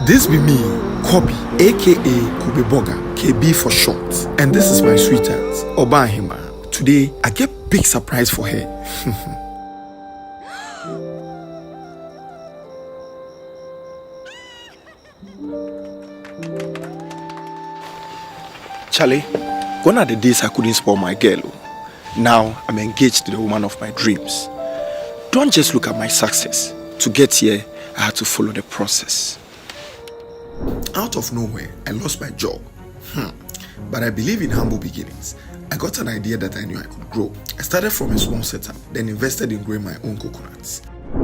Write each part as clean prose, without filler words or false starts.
This be me, Kobe, aka Kobe Boga, KB for short. And this is my sweetheart, Obahima. Today, I get big surprise for her. Charlie, gone are the days I couldn't spoil my girl. Now I'm engaged to the woman of my dreams. Don't just look at my success. To get here, I had to follow the process. Out of nowhere, I lost my job. But I believe in humble beginnings. I got an idea that I knew I could grow. I started from a small setup, then invested in growing my own coconuts.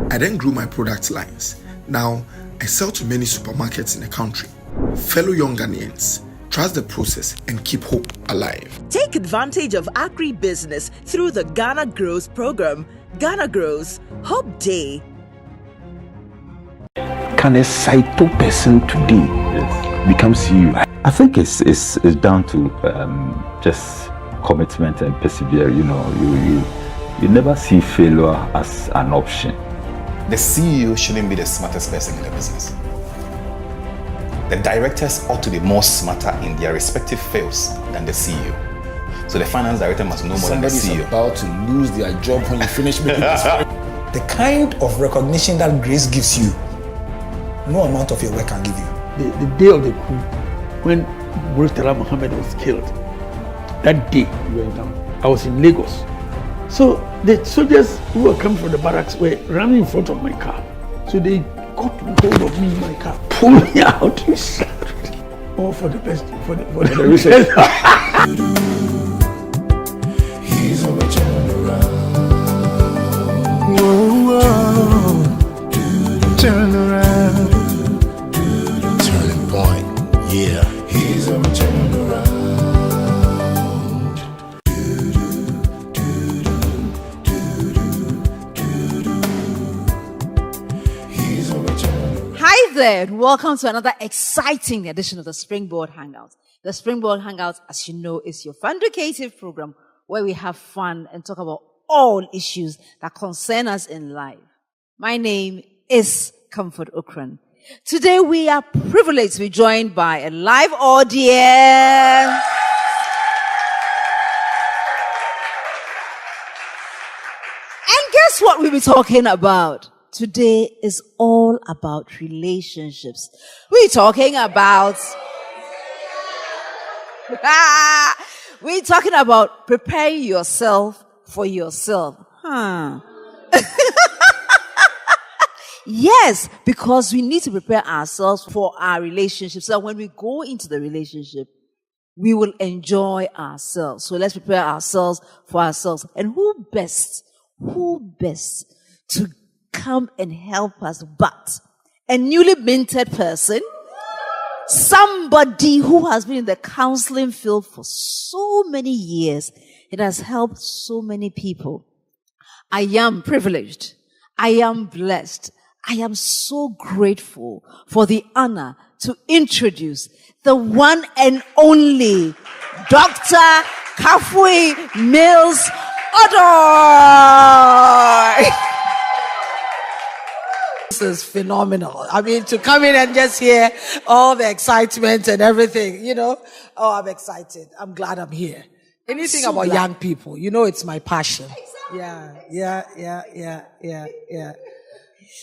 I then grew my product lines. Now, I sell to many supermarkets in the country. Fellow young Ghanaians, trust the process and keep hope alive. Take advantage of agribusiness through the Ghana Grows program. Ghana Grows, Hope Day. Can a Saito person today become CEO? I think it's down to just commitment and persevere. You know, you never see failure as an option. The CEO shouldn't be the smartest person in the business. The directors ought to be more smarter in their respective fields than the CEO. So the finance director must know more than the CEO. Somebody's about to lose their job when you finish making this. The kind of recognition that grace gives you, no amount of your work can give you. The day of the coup, when Murtala Muhammad was killed, that day we went down. I was in Lagos. So the soldiers who were coming from the barracks were running in front of my car. So they got hold of me in my car, pulled me out, and shouted, all for the best, for the research. He's a turn around. Turn around. Turning point. Yeah. He's a turn around. Hi there, and welcome to another exciting edition of the Springboard Hangouts. The Springboard Hangouts, as you know, is your fabricative program where we have fun and talk about all issues that concern us in life. My name is Comfort Ocran. Today we are privileged to be joined by a live audience. And guess what we'll be talking about? Today is all about relationships. We're talking about preparing yourself for yourself. Yes, because we need to prepare ourselves for our relationship. So when we go into the relationship, we will enjoy ourselves. So let's prepare ourselves for ourselves. And who best to come and help us but a newly minted person, somebody who has been in the counseling field for so many years. It has helped so many people. I am privileged. I am blessed. I am so grateful for the honor to introduce the one and only Dr. Kafui Mills-Odoi. This is phenomenal. I mean, to come in and just hear all the excitement and everything, I'm excited. I'm glad I'm here. Anything about young people, it's my passion. Yeah.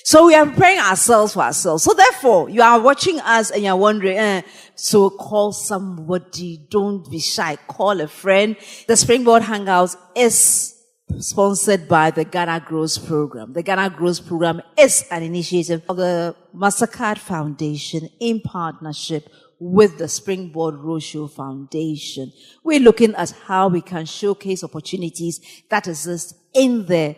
So we are preparing ourselves for ourselves. So therefore, you are watching us and you're wondering, so call somebody, don't be shy, call a friend. The Springboard Hangouts is sponsored by the Ghana Grows program. The Ghana Grows program is an initiative of the Mastercard Foundation in partnership with the Springboard Roadshow Foundation. We're looking at how we can showcase opportunities that exist in the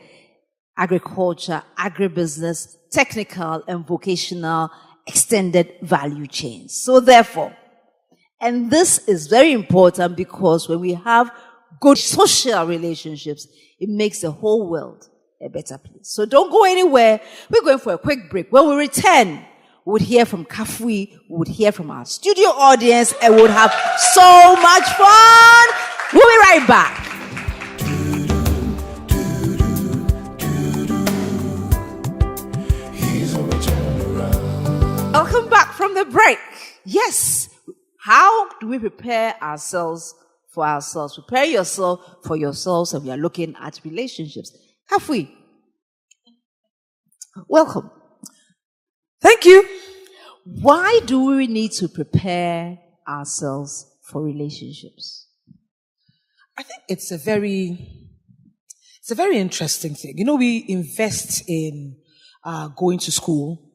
agriculture, agribusiness, technical and vocational extended value chains. So therefore, and this is very important because when we have good social relationships, it makes the whole world a better place. So don't go anywhere. We're going for a quick break. When we return, we would hear from Kafui, we would hear from our studio audience, and we would have so much fun. We'll be right back. Welcome back, from the break. Yes. How do we prepare ourselves for ourselves? Prepare yourself for yourselves, and we are looking at relationships. Kafui, welcome. Thank you. Why do we need to prepare ourselves for relationships? I think it's a very interesting thing. You know, we invest in going to school.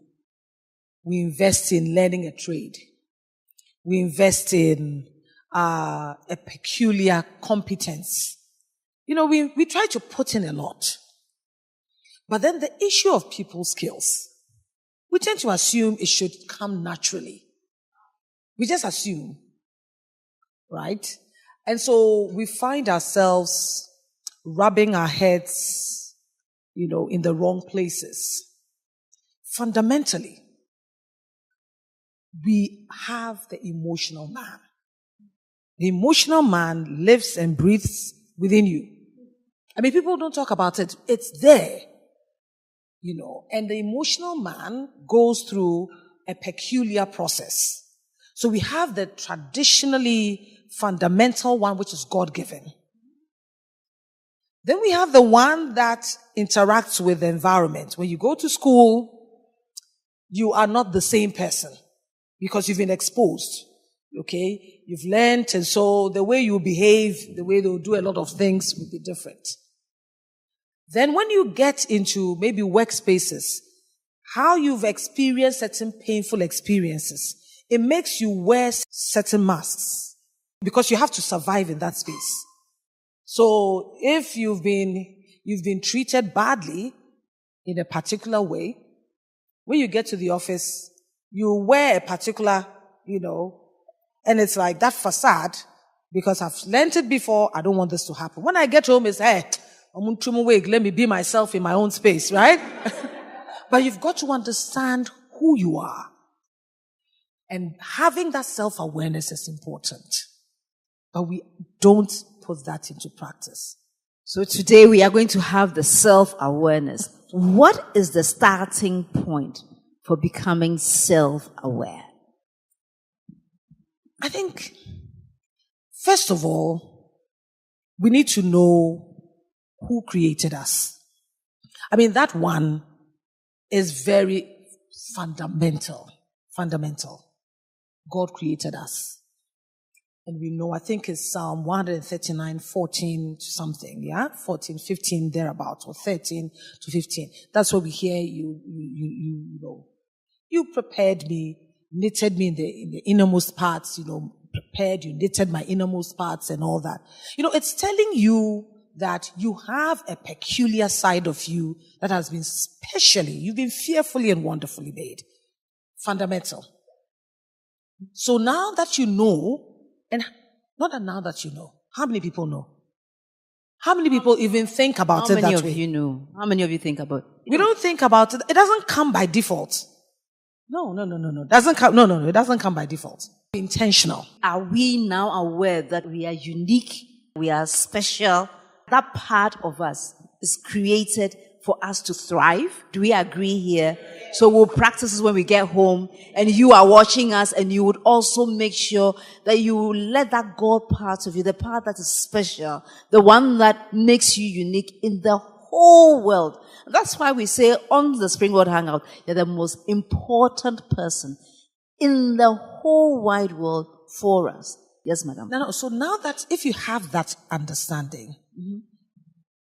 We invest in learning a trade. We invest in a peculiar competence. You know, we try to put in a lot. But then the issue of people's skills, we tend to assume it should come naturally. We just assume, right? And so we find ourselves rubbing our heads, you know, in the wrong places. Fundamentally, we have the emotional man. The emotional man lives and breathes within you. I mean, people don't talk about it. It's there, you know, and the emotional man goes through a peculiar process. So we have the traditionally fundamental one, which is God-given. Then we have the one that interacts with the environment. When you go to school, you are not the same person because you've been exposed. Okay? You've learned, and so the way you behave, the way they'll do a lot of things will be different. Then when you get into maybe workspaces, how you've experienced certain painful experiences, it makes you wear certain masks because you have to survive in that space. So if you've been treated badly in a particular way, when you get to the office, you wear a particular, you know, and it's like that facade, because I've learned it before, I don't want this to happen. When I get home, it's, hey, let me be myself in my own space, right? But you've got to understand who you are. And having that self-awareness is important. But we don't put that into practice. So today we are going to have the self-awareness. What is the starting point for becoming self-aware? I think, first of all, we need to know who created us. I mean, that one is very fundamental. God created us. And we know, I think it's Psalm 139, 14 to something, yeah? 14, 15, thereabouts, or 13 to 15. That's what we hear you know. You prepared me, knitted me in the innermost parts, you know, you knitted my innermost parts and all that. You know, it's telling you that you have a peculiar side of you that has been you've been fearfully and wonderfully made. Fundamental. So now that you know, and not that now that you know, how many people know? How many people even think about it that way? How many of you know? How many of you think about it? We don't think about it. It doesn't come by default. No. It doesn't come by default. Intentional. Are we now aware that we are unique? We are special? That part of us is created for us to thrive. Do we agree here? So we'll practice this when we get home, and you are watching us, and you would also make sure that you let that God part of you, the part that is special, the one that makes you unique in the whole world. That's why we say on the Springboard Hangout, you're the most important person in the whole wide world for us. Yes, madam. No. So now that if you have that understanding,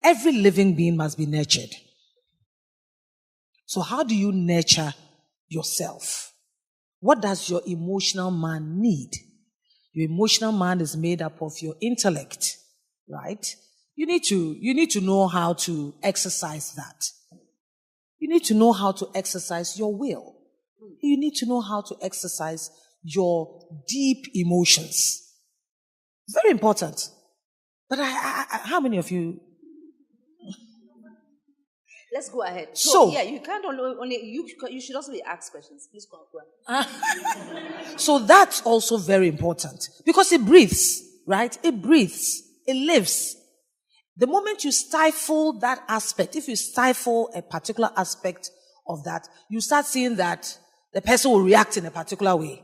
every living being must be nurtured. So how do you nurture yourself? What does your emotional man need? Your emotional man is made up of your intellect, right? You need to know how to exercise that. You need to know how to exercise your will. You need to know how to exercise your deep emotions. Very important. But how many of you? Let's go ahead. So yeah, you can't only you should also be asked questions. Please go on. So that's also very important because it breathes, right? It breathes. It lives. The moment you stifle that aspect, if you stifle a particular aspect of that, you start seeing that the person will react in a particular way.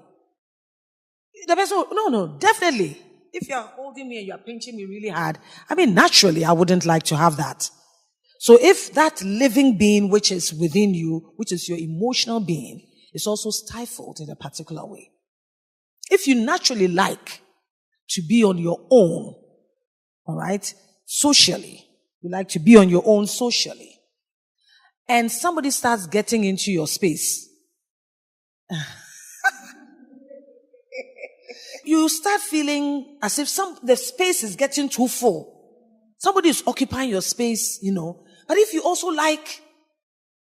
The person will, no, definitely. If you're holding me and you're pinching me really hard, naturally, I wouldn't like to have that. So if that living being which is within you, which is your emotional being, is also stifled in a particular way. If you naturally like to be on your own, all right, socially, you like to be on your own socially, and somebody starts getting into your space, you start feeling as if the space is getting too full. Somebody is occupying your space, But if you also like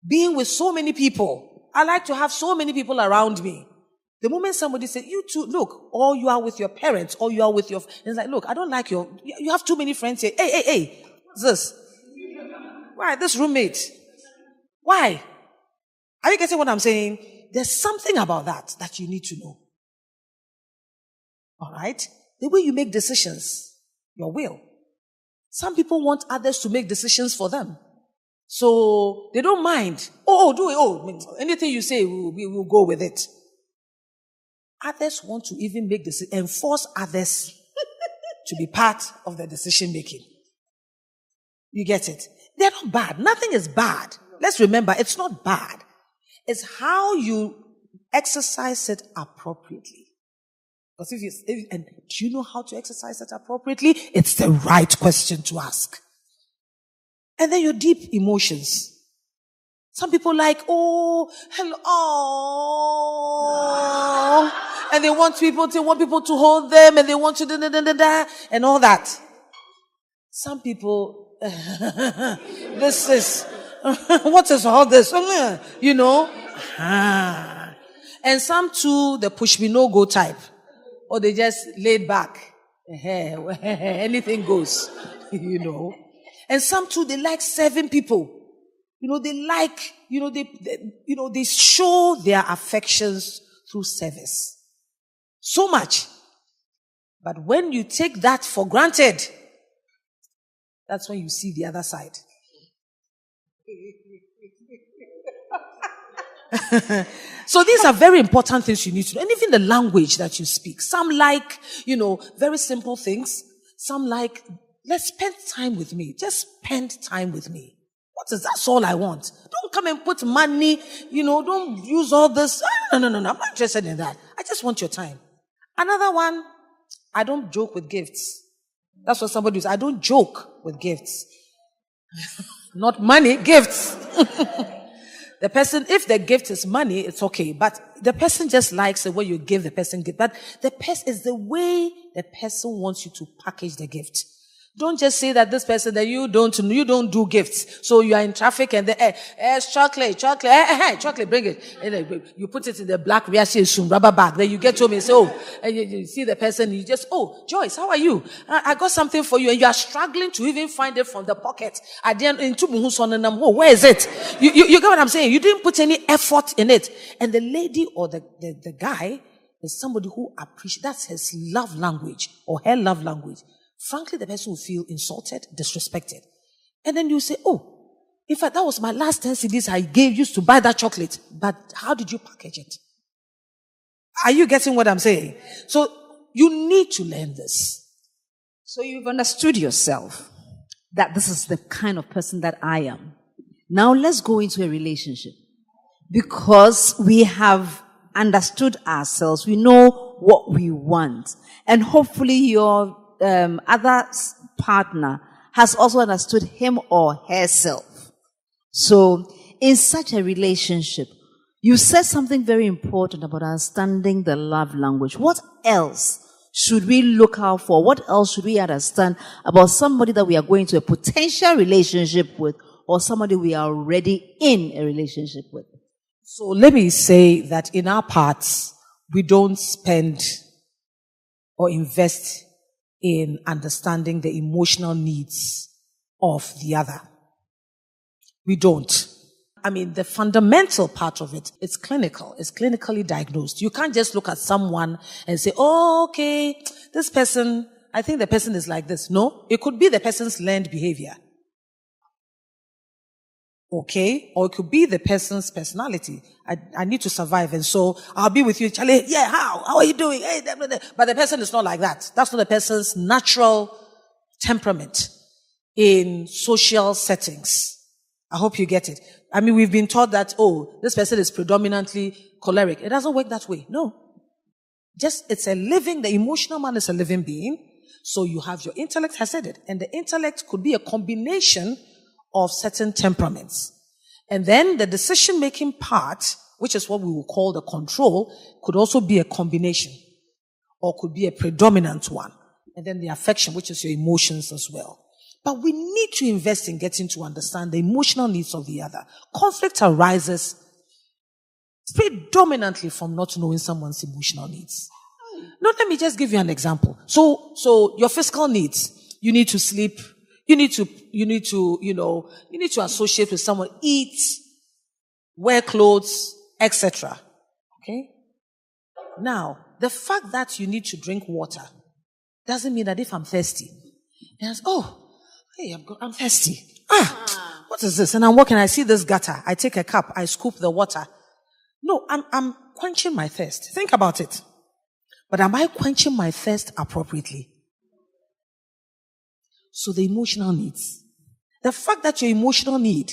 being with so many people, I like to have so many people around me. The moment somebody says, you too, look, or you are with your parents, or you are with your, it's like, look, I don't like you have too many friends here. Hey, what's this? Why? This roommate. Why? Are you getting what I'm saying? There's something about that you need to know. All right? The way you make decisions, your will. Some people want others to make decisions for them. So they don't mind. Do it. Anything you say, we'll go with it. Others want to even make decisions and force others to be part of the decision making. You get it? They're not bad. Nothing is bad. Let's remember, it's not bad. It's how you exercise it appropriately. Because and do you know how to exercise it appropriately? It's the right question to ask. And then your deep emotions. Some people like, hello, and they want people to hold them, and they want to and all that. Some people, this is, what is all this? And some too, the push me no go type. Or they just laid back. Anything goes, And some too, they like serving people. They show their affections through service. So much. But when you take that for granted, that's when you see the other side. So these are very important things you need to know. And even the language that you speak. Some like, very simple things. Some like, let's spend time with me. Just spend time with me. That's all I want. Don't come and put money, don't use all this. No. I'm not interested in that. I just want your time. Another one, I don't joke with gifts. That's what somebody says. I don't joke with gifts. Not money, gifts. The person, if the gift is money, it's okay. But the person just likes the way you give the person gift. But the person is the way the person wants you to package the gift. Don't just say that this person that you don't do gifts. So you are in traffic and it's chocolate, bring it. And you put it in the black rubber bag. Then you get home and say, and you see the person, you just, Joyce, how are you? I got something for you. And you are struggling to even find it from the pocket. At the end, where is it? You get what I'm saying? You didn't put any effort in it. And the lady or the guy is somebody who appreciates, that's his love language or her love language. Frankly, the person will feel insulted, disrespected. And then you say, in fact, that was my last 10 CDs I used to buy that chocolate. But how did you package it? Are you getting what I'm saying? So you need to learn this. So you've understood yourself that this is the kind of person that I am. Now let's go into a relationship. Because we have understood ourselves. We know what we want. And hopefully your other partner has also understood him or herself. So in such a relationship, you said something very important about understanding the love language. What else should we look out for? What else should we understand about somebody that we are going to a potential relationship with or somebody we are already in a relationship with? So let me say that in our parts, we don't spend or invest in understanding the emotional needs of the other. We don't. The fundamental part of it, it's clinical. It's clinically diagnosed. You can't just look at someone and say, okay, this person, I think the person is like this. No, it could be the person's learned behavior. Okay? Or it could be the person's personality. I need to survive, and so I'll be with you, Charlie. Yeah, how are you doing? Hey, blah, blah, blah. But the person is not like that. That's not the person's natural temperament in social settings. I hope you get it. I mean, we've been taught that, this person is predominantly choleric. It doesn't work that way. No. The emotional man is a living being. So you have your intellect, I said it. And the intellect could be a combination of certain temperaments. And then the decision-making part, which is what we will call the control, could also be a combination or could be a predominant one. And then the affection, which is your emotions as well. But we need to invest in getting to understand the emotional needs of the other. Conflict arises predominantly from not knowing someone's emotional needs. Now, let me just give you an example. So your physical needs, you need to sleep, you need to associate with someone, eat, wear clothes, etc. Okay? Now, the fact that you need to drink water doesn't mean that if I'm thirsty, I'm thirsty. What is this? And I'm walking, I see this gutter. I take a cup, I scoop the water. No, I'm quenching my thirst. Think about it. But am I quenching my thirst appropriately? So the emotional needs. The fact that your emotional need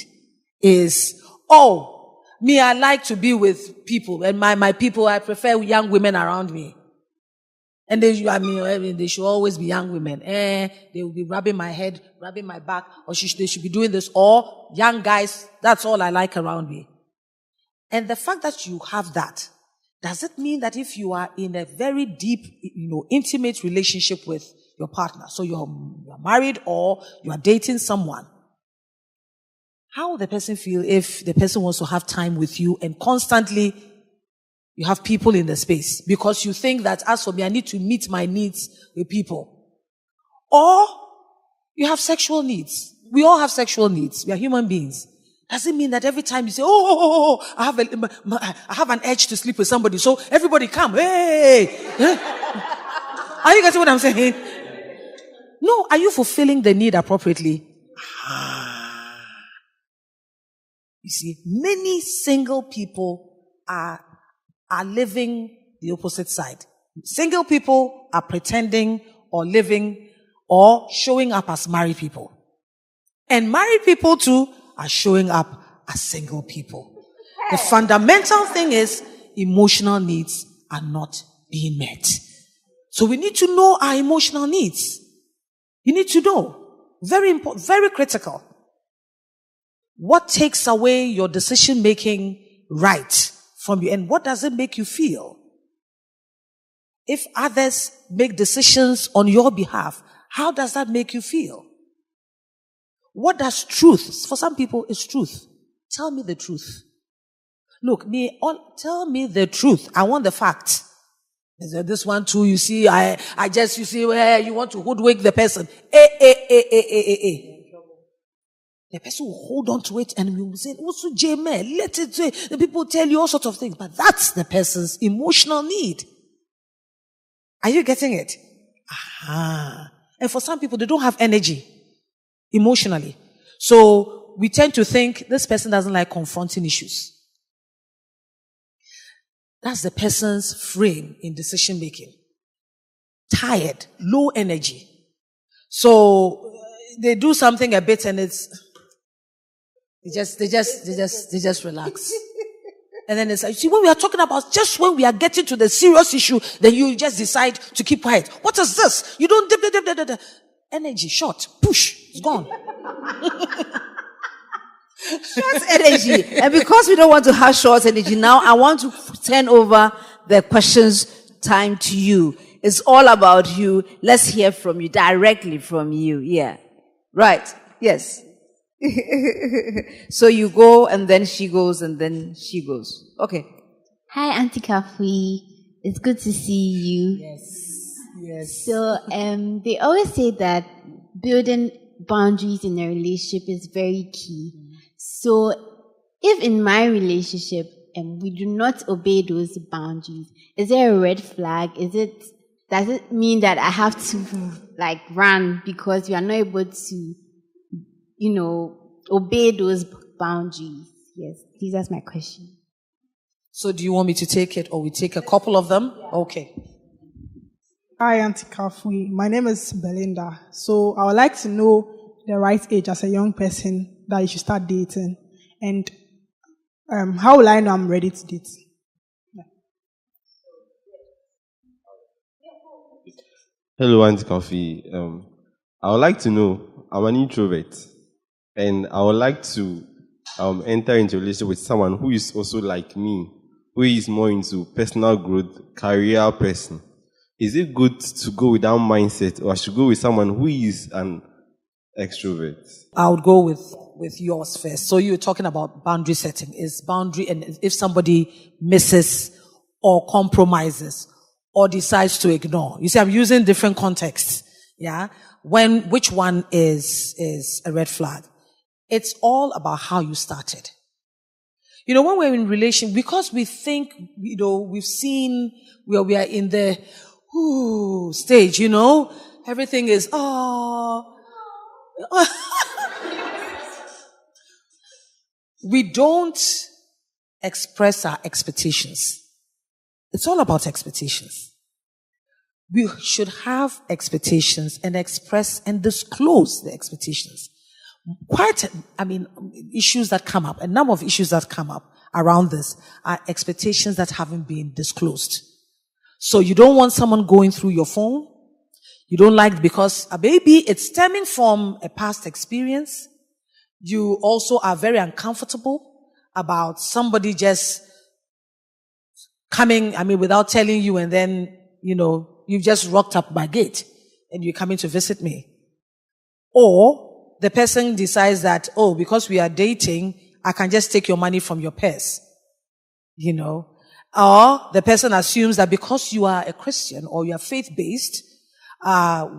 is, I like to be with people, and my people, I prefer young women around me. And they should always be young women. They will be rubbing my head, rubbing my back, or they should be doing this. Or young guys, that's all I like around me. And the fact that you have that, does it mean that if you are in a very deep, intimate relationship with your partner, so you're married or you are dating someone, how will the person feel if the person wants to have time with you and constantly you have people in the space? Because you think that, as for me, I need to meet my needs with people. Or you have sexual needs. We all have sexual needs. We are human beings. Does it mean that every time you say, I have an urge to sleep with somebody, so everybody come, hey! Are you getting what I'm saying? No, are you fulfilling the need appropriately? You see, many single people are living the opposite side. Single people are pretending or living or showing up as married people. And married people too are showing up as single people. The fundamental thing is emotional needs are not being met. So we need to know our emotional needs. You need to know. Very important, very critical. What takes away your decision-making right from you, and what does it make you feel? If others make decisions on your behalf, how does that make you feel? What does truth? For some people, it's truth. Tell me the truth. Look, tell me the truth. I want the facts. This one too, you see, you see where you want to hoodwink the person. The person will hold on to it and we will say, also J-man, let it say. The people tell you all sorts of things, but that's the person's emotional need. Are you getting it? And for some people, they don't have energy emotionally. So we tend to think this person doesn't like confronting issues. That's the person's frame in decision making. Tired, low energy. So they do something a bit and they just relax. And then it's like, see, when we are talking about, just when we are getting to the serious issue, then you just decide to keep quiet. What is this? You don't energy, short, push, it's gone. Short energy. And because we don't want to have short energy, now I want to turn over the questions time to you. It's all about you. Let's hear from you, directly from you. Yeah. Right. Yes. So you go and then she goes and then she goes. Okay. Hi, Auntie Kafui. It's good to see you. Yes. So, they always say that building boundaries in a relationship is very key. So, if in my relationship we do not obey those boundaries, is there a red flag? Does it mean that I have to run because you are not able to, obey those boundaries? Yes, these are my questions. So do you want me to take it or we take a couple of them? Okay. Hi, Auntie Kafui. My name is Belinda. So I would like to know the right age as a young person that you should start dating. And how will I know I'm ready to date? Hello, Auntie Kafui. I would like to know, I'm an introvert, and I would like to enter into a relationship with someone who is also like me, who is more into personal growth, career person. Is it good to go with that mindset, or I should go with someone who is an extrovert? I would go with yours first. So you're talking about boundary setting. Is boundary, and if somebody misses or compromises or decides to ignore. You see, I'm using different contexts. Yeah. Which one is a red flag? It's all about how you started. You know, when we're in relation, because we think, you know, we've seen where we are in the stage, you know, everything is, we don't express our expectations. It's all about expectations. We should have expectations and express and disclose the expectations. Issues that come up, a number of issues that come up around this are expectations that haven't been disclosed. So you don't want someone going through your phone. You don't like, because maybe it's stemming from a past experience. You also are very uncomfortable about somebody just coming, without telling you, and then, you know, you've just rocked up my gate and you're coming to visit me. Or the person decides that, because we are dating, I can just take your money from your purse. You know, or the person assumes that because you are a Christian or you are faith-based,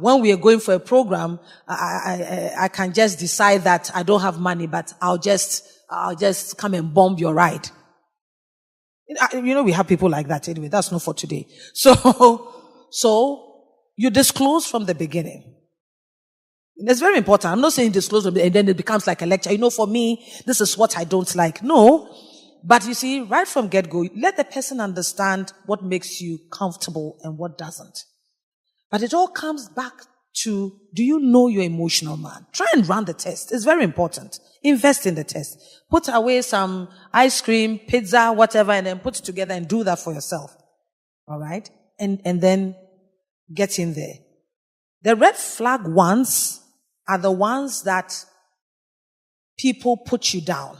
when we are going for a program, I can just decide that I don't have money, but I'll just come and bomb your ride. You know, we have people like that anyway. That's not for today. So you disclose from the beginning. That's very important. I'm not saying disclose and then it becomes like a lecture. You know, for me, this is what I don't like. No. But you see, right from get-go, let the person understand what makes you comfortable and what doesn't. But it all comes back to, do you know your emotional man? Try and run the test. It's very important. Invest in the test. Put away some ice cream, pizza, whatever, and then put it together and do that for yourself. All right? And then get in there. The red flag ones are the ones that people put you down.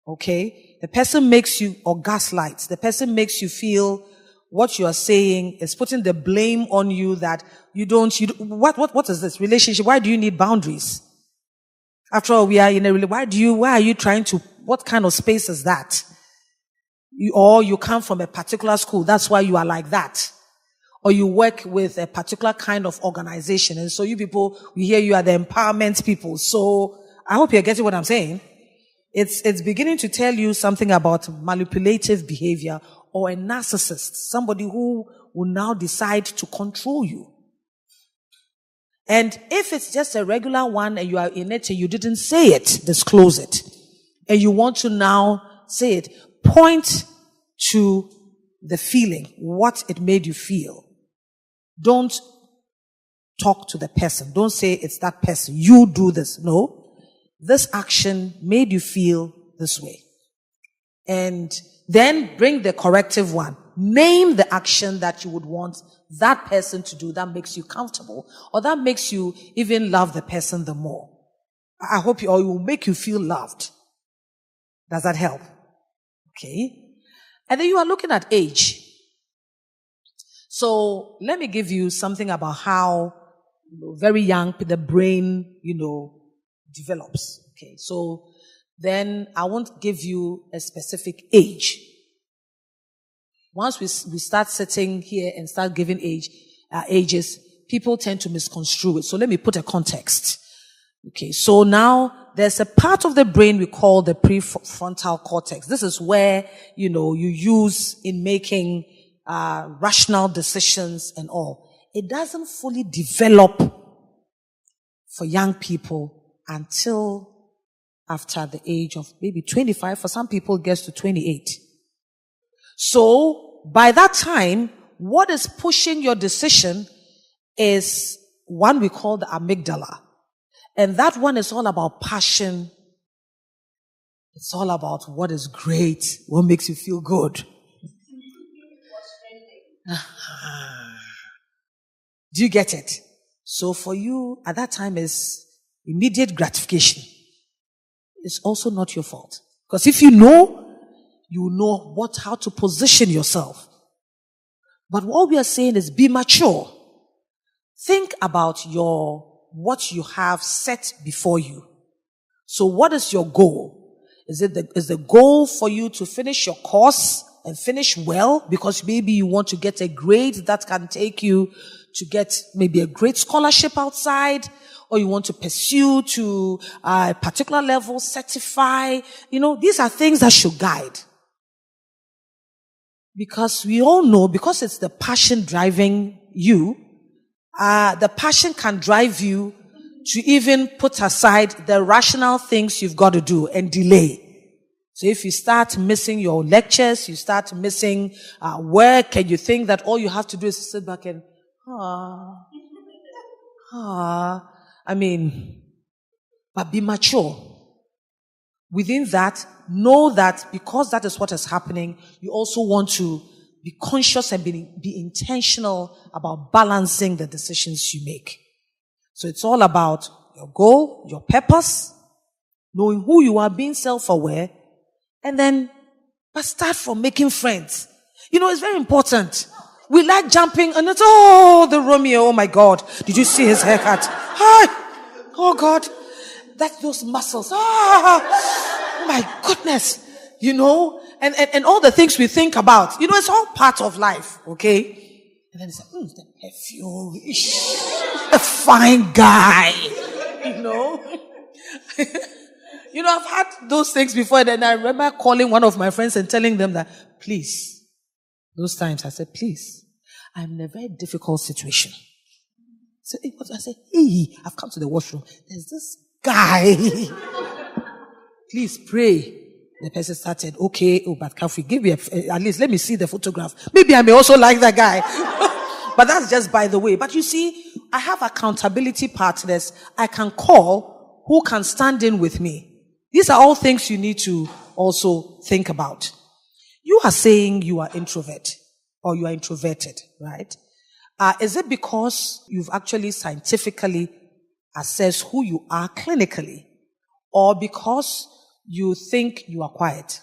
Okay? The person makes you, or gaslights. The person makes you feel what you are saying is putting the blame on you that what is this relationship? Why do you need boundaries? After all, we are in a relationship. Why are you trying to, what kind of space is that? Or you come from a particular school. That's why you are like that. Or you work with a particular kind of organization. And so you people, we hear you are the empowerment people. So I hope you're getting what I'm saying. It's beginning to tell you something about manipulative behavior or a narcissist, somebody who will now decide to control you. And if it's just a regular one and you are in it and you didn't say it, disclose it. And you want to now say it, point to the feeling, what it made you feel. Don't talk to the person. Don't say it's that person. You do this. No. This action made you feel this way. And then bring the corrective one. Name the action that you would want that person to do that makes you comfortable or that makes you even love the person the more. I hope it will make you feel loved. Does that help? Okay. And then you are looking at age. So let me give you something about how very young the brain, develops. Okay. So then I won't give you a specific age. Once we start sitting here and start giving ages, people tend to misconstrue it. So let me put a context. Okay, so now there's a part of the brain we call the prefrontal cortex. This is where, you use in making rational decisions and all. It doesn't fully develop for young people until after the age of maybe 25. For some people, it gets to 28. So by that time, what is pushing your decision is one we call the amygdala. And that one is all about passion. It's all about what is great, what makes you feel good. Do you get it? So for you, at that time is immediate gratification. It's also not your fault. Because if you know how to position yourself. But what we are saying is be mature. Think about what you have set before you. So what is your goal? Is the goal for you to finish your course and finish well? Because maybe you want to get a grade that can take you to get maybe a great scholarship outside, or you want to pursue to a particular level, certify. These are things that should guide. Because we all know, because it's the passion driving you, the passion can drive you to even put aside the rational things you've got to do and delay. So if you start missing your lectures, you start missing work, and you think that all you have to do is to sit back and, but be mature. Within that, know that because that is what is happening, you also want to be conscious and be intentional about balancing the decisions you make. So it's all about your goal, your purpose, knowing who you are, being self-aware, and then but start from making friends. It's very important. We like jumping and it's, the Romeo, oh my God. Did you see his haircut? Hi! Oh God. That's those muscles. Oh my goodness. And all the things we think about. It's all part of life, okay? And then it's like, the perfume. A fine guy. I've had those things before, and then I remember calling one of my friends and telling them that, please, those times I said, please, I'm in a very difficult situation. I said, hey, I've come to the washroom. There's this guy. Please pray. The person started, okay, but Kafui, give me at least let me see the photograph. Maybe I may also like that guy. But that's just by the way. But you see, I have accountability partners I can call who can stand in with me. These are all things you need to also think about. You are saying you are introvert or you are introverted, right? Is it because you've actually scientifically assessed who you are clinically, or because you think you are quiet?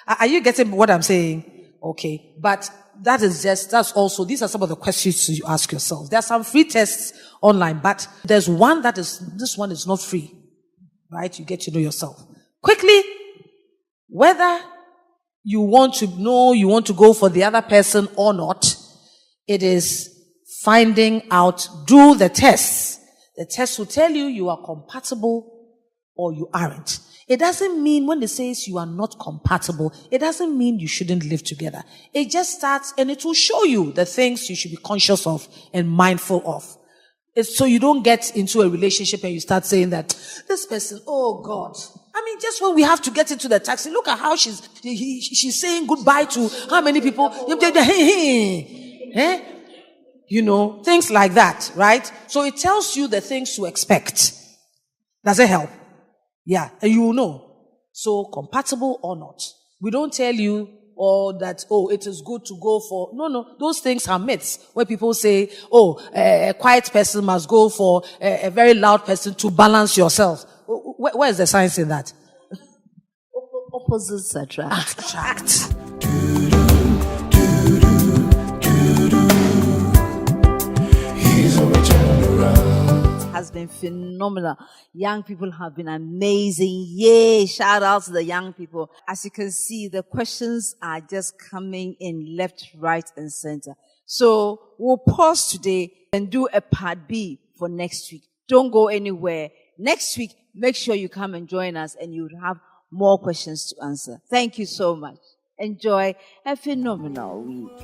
Are you getting what I'm saying? Okay. But that's also, these are some of the questions you ask yourself. There are some free tests online, but there's one this one is not free, right? You get to know yourself. Quickly, whether you want to go for the other person or not, it is finding out, do the tests. The test will tell you are compatible or you aren't. It doesn't mean when it says you are not compatible, it doesn't mean you shouldn't live together. It just starts and it will show you the things you should be conscious of and mindful of. It's so you don't get into a relationship and you start saying that this person, oh God. Just when we have to get into the taxi, look at how she's saying goodbye to how many people. Things like that, right? So it tells you the things to expect. Does it help? Yeah, and you will know. So compatible or not. We don't tell you that, it is good to go for. No, those things are myths where people say, a quiet person must go for a very loud person to balance yourself. Where is the science in that? Opposites attract. It has been phenomenal. Young people have been amazing. Yay! Shout out to the young people. As you can see, the questions are just coming in left, right, and center. So we'll pause today and do a part B for next week. Don't go anywhere. Next week, make sure you come and join us and you'll have more questions to answer. Thank you so much. Enjoy a phenomenal week.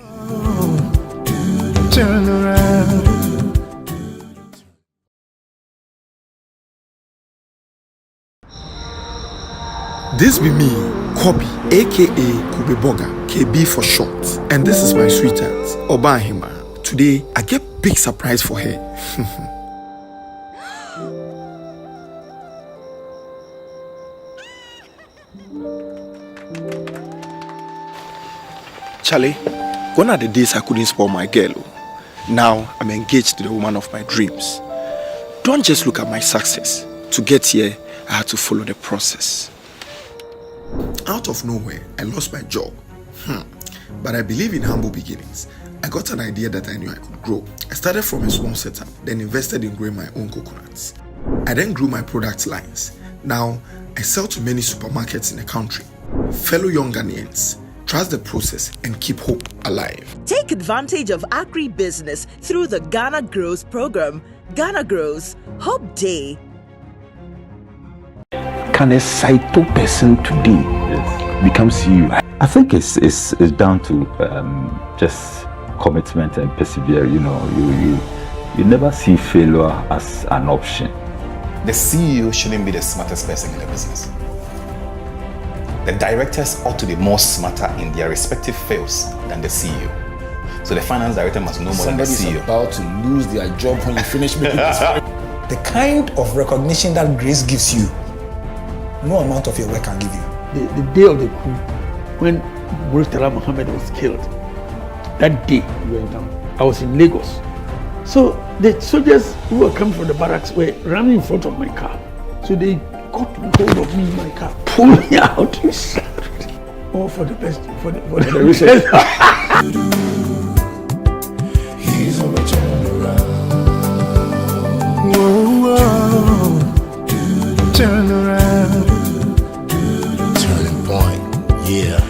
Turn around. This be me, Kobe, aka Kobe Boga, KB for short. And this is my sweetheart, Obahima. Today, I get big surprise for her. Charlie, gone are the days I couldn't spoil my girl. Now I'm engaged to the woman of my dreams. Don't just look at my success. To get here, I had to follow the process. Out of nowhere, I lost my job. But I believe in humble beginnings. I got an idea that I knew I could grow. I started from a small setup, then invested in growing my own coconuts. I then grew my product lines. Now, I sell to many supermarkets in the country. Fellow young Ghanaians, trust the process and keep hope alive. Take advantage of agri-business through the Ghana Grows program. Ghana Grows, Hope Day. Can a Saito person today become CEO? I think it's down to just commitment and persevere. You know, you never see failure as an option. The CEO shouldn't be the smartest person in the business. The directors ought to be more smarter in their respective fields than the CEO. So the finance director must know more than the Somebody's CEO. about to lose their job when you finish making this. The kind of recognition that grace gives you, no amount of your work can give you. The day of the coup, when Murtala Muhammad was killed, that day we went down. I was in Lagos. So the soldiers who were coming from the barracks were running in front of my car. So they got hold of me in my car, pulled me out. All for the best, for the reason. He's a turnaround. Whoa, turn around. Turning point, yeah.